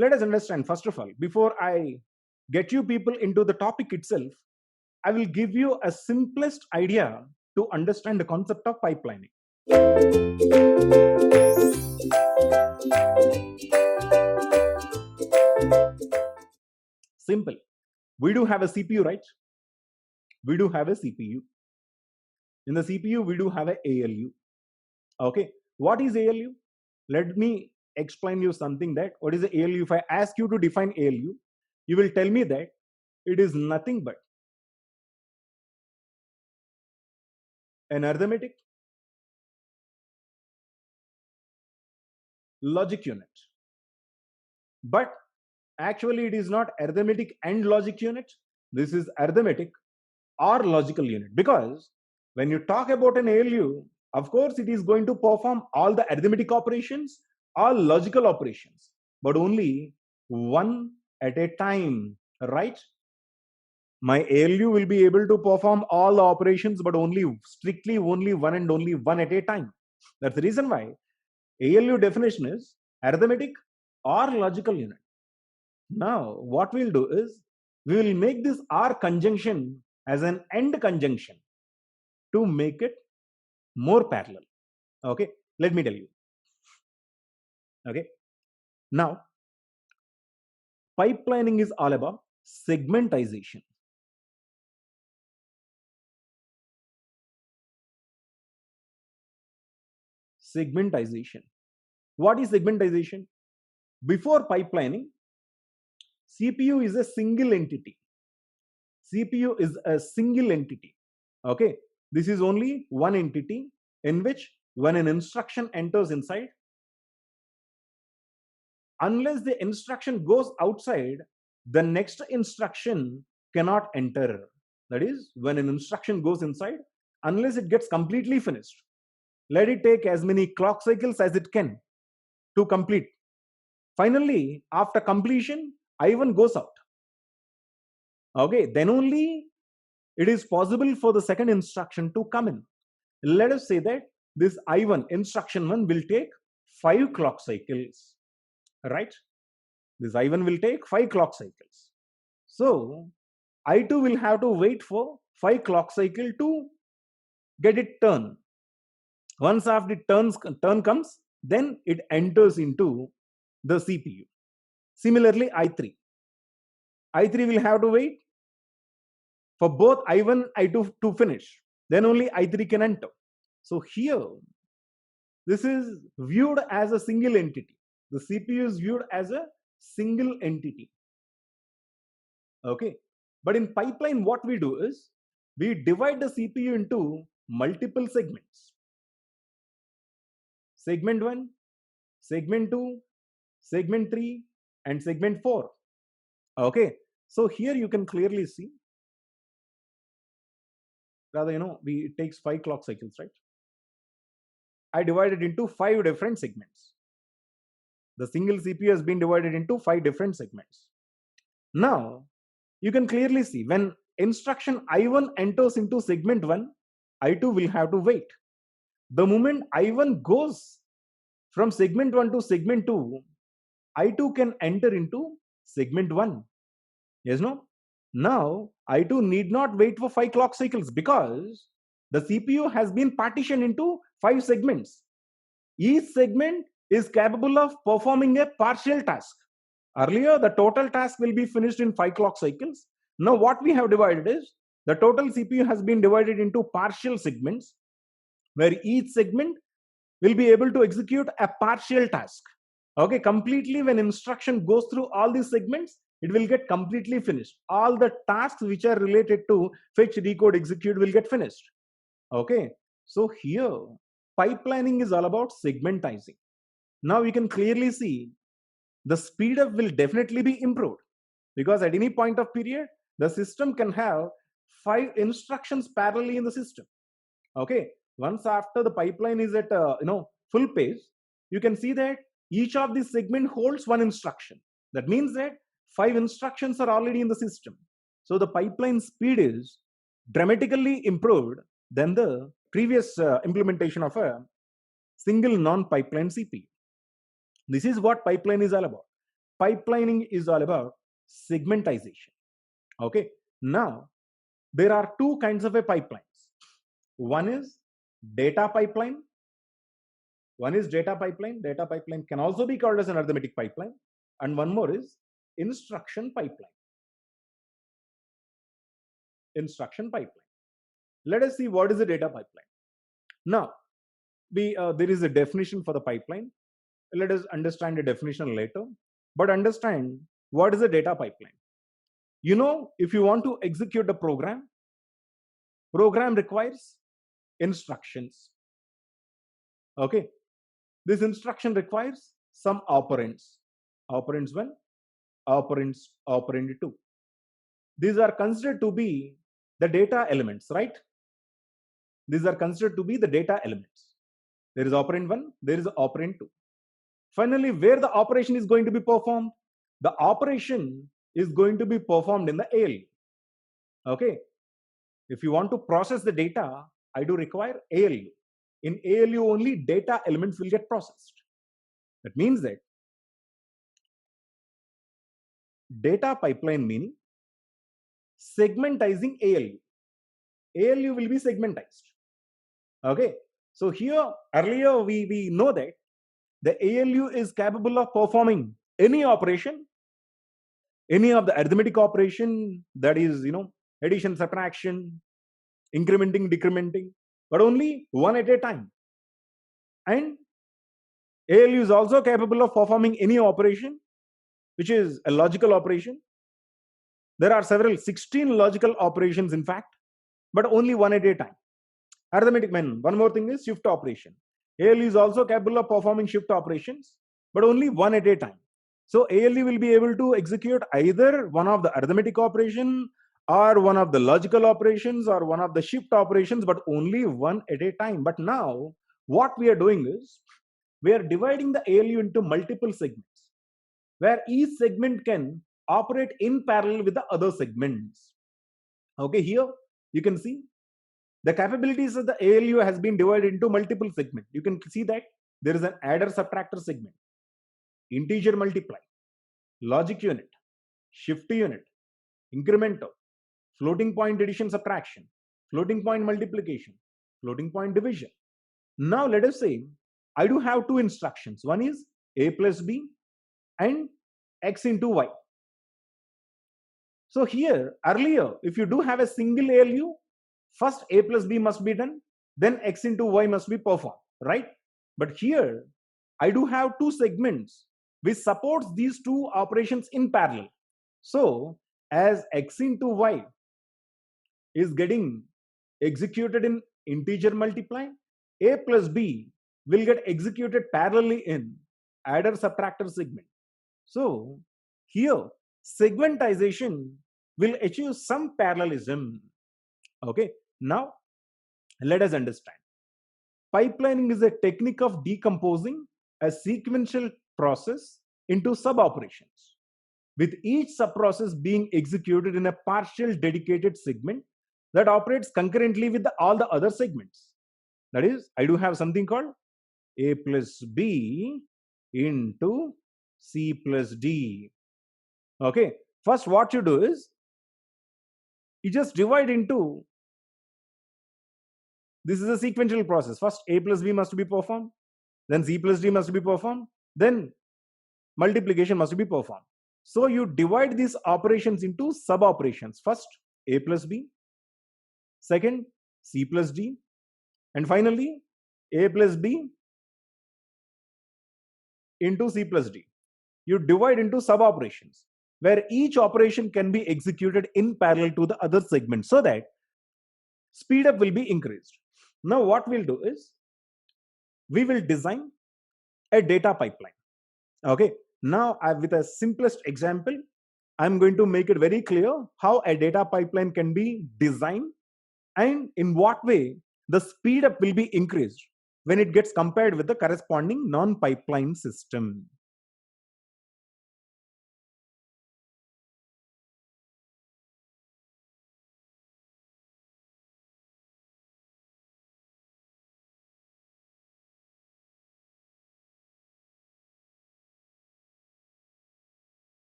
Let us understand, first of all, before I get you people into the topic itself, I will give you a simplest idea to understand the concept of pipelining. Simple. We do have a CPU, right? We do have a CPU. In the CPU, we do have a ALU. Okay. What is ALU? Let me explain you something that what is the ALU. If I ask you to define ALU, you will tell me that it is nothing but an arithmetic logic unit. But actually, it is not arithmetic and logic unit. This is arithmetic or logical unit. Because when you talk about an ALU, of course, it is going to perform all the arithmetic operations, all logical operations, but only one at a time, right? My ALU will be able to perform all the operations, but strictly only one and only one at a time. That's the reason why ALU definition is arithmetic or logical unit. Now, what we'll do is we will make this R conjunction as an AND conjunction to make it more parallel. Okay, let me tell you. Okay, now pipelining is all about segmentization. Segmentization. What is segmentization? Before pipelining, CPU is a single entity. CPU is a single entity. Okay, this is only one entity in which when an instruction enters inside, unless the instruction goes outside, the next instruction cannot enter. That is, when an instruction goes inside, unless it gets completely finished, let it take as many clock cycles as it can to complete. Finally, after completion, I1 goes out. Okay, then only it is possible for the second instruction to come in. Let us say that this I1, instruction 1, will take 5 clock cycles, right? This I1 will take 5 clock cycles. So, I2 will have to wait for 5 clock cycle to get it turn. Once after the turn comes, then it enters into the CPU. Similarly, I3. I3 will have to wait for both I1, I2 to finish. Then only I3 can enter. So here, this is viewed as a single entity. The CPU is viewed as a single entity. Okay. But in pipeline, what we do is we divide the CPU into multiple segments. Segment 1, segment 2, segment 3, and segment 4. Okay. So here you can clearly see, rather, it takes 5 clock cycles, right? I divided into 5 different segments. The single CPU has been divided into 5 different segments. Now, you can clearly see when instruction I1 enters into segment 1, I2 will have to wait. The moment I1 goes from segment 1 to segment 2, I2 can enter into segment 1. Yes, no? Now, I2 need not wait for 5 clock cycles because the CPU has been partitioned into 5 segments. Each segment is capable of performing a partial task. Earlier, the total task will be finished in 5 clock cycles. Now, what we have divided is the total CPU has been divided into partial segments where each segment will be able to execute a partial task. Okay, completely when instruction goes through all these segments, it will get completely finished. All the tasks which are related to fetch, decode, execute will get finished. Okay, so here pipelining is all about segmentizing. Now you can clearly see the speed up will definitely be improved because at any point of period, the system can have 5 instructions parallelly in the system. Okay, once after the pipeline is at full pace, you can see that each of these segment holds one instruction. That means that 5 instructions are already in the system. So the pipeline speed is dramatically improved than the previous implementation of a single non-pipeline CPU. This is what pipeline is all about. pipelining is all about segmentization. Okay. Now, there are two kinds of a pipelines. One is data pipeline. One is data pipeline. Data pipeline can also be called as an arithmetic pipeline. And one more is instruction pipeline. Instruction pipeline. Let us see what is a data pipeline. Now, there is a definition for the pipeline. Let us understand the definition later. But understand what is a data pipeline. You know, if you want to execute a program requires instructions. Okay. This instruction requires some operands. Operands 1, operand 2. These are considered to be the data elements, right? These are considered to be the data elements. There is operand 1, there is operand 2. Finally, where the operation is going to be performed? The operation is going to be performed in the ALU. Okay. If you want to process the data, I do require ALU. In ALU only data elements will get processed. That means that data pipeline meaning segmentizing ALU. ALU will be segmentized. Okay. So here earlier we know that the ALU is capable of performing any operation, any of the arithmetic operation, that is, addition, subtraction, incrementing, decrementing, but only one at a time. And ALU is also capable of performing any operation, which is a logical operation. There are 16 logical operations, in fact, but only one at a time. Arithmetic, one more thing is shift operation. ALU is also capable of performing shift operations, but only one at a time. So ALU will be able to execute either one of the arithmetic operation or one of the logical operations or one of the shift operations, but only one at a time. But now what we are doing is we are dividing the ALU into multiple segments, where each segment can operate in parallel with the other segments. Okay, here you can see the capabilities of the ALU has been divided into multiple segments. You can see that there is an adder subtractor segment, integer multiply, logic unit, shift unit, incrementer, floating point addition subtraction, floating point multiplication, floating point division. Now let us say I do have two instructions. One is a plus b and x into y. So here earlier, if you do have a single ALU, first a plus b must be done, then x into y must be performed, right? But here I do have two segments which supports these two operations in parallel. So as x into y is getting executed in integer multiply, a plus b will get executed parallelly in adder subtractor segment. So here segmentization will achieve some parallelism. Okay, now let us understand. Pipelining is a technique of decomposing a sequential process into sub-operations, with each sub-process being executed in a partial dedicated segment that operates concurrently with all the other segments. That is, I do have something called a plus b into c plus d. Okay, first what you do is you just divide into, this is a sequential process. First a plus b must be performed, then c plus d must be performed, then multiplication must be performed. So you divide these operations into sub operations. First a plus b, second c plus d, and finally a plus b into c plus d. You divide into sub operations where each operation can be executed in parallel to the other segment, so that speed up will be increased. Now what we'll do is we will design a data pipeline. Okay, now with a simplest example, I'm going to make it very clear how a data pipeline can be designed and in what way the speed up will be increased when it gets compared with the corresponding non-pipeline system.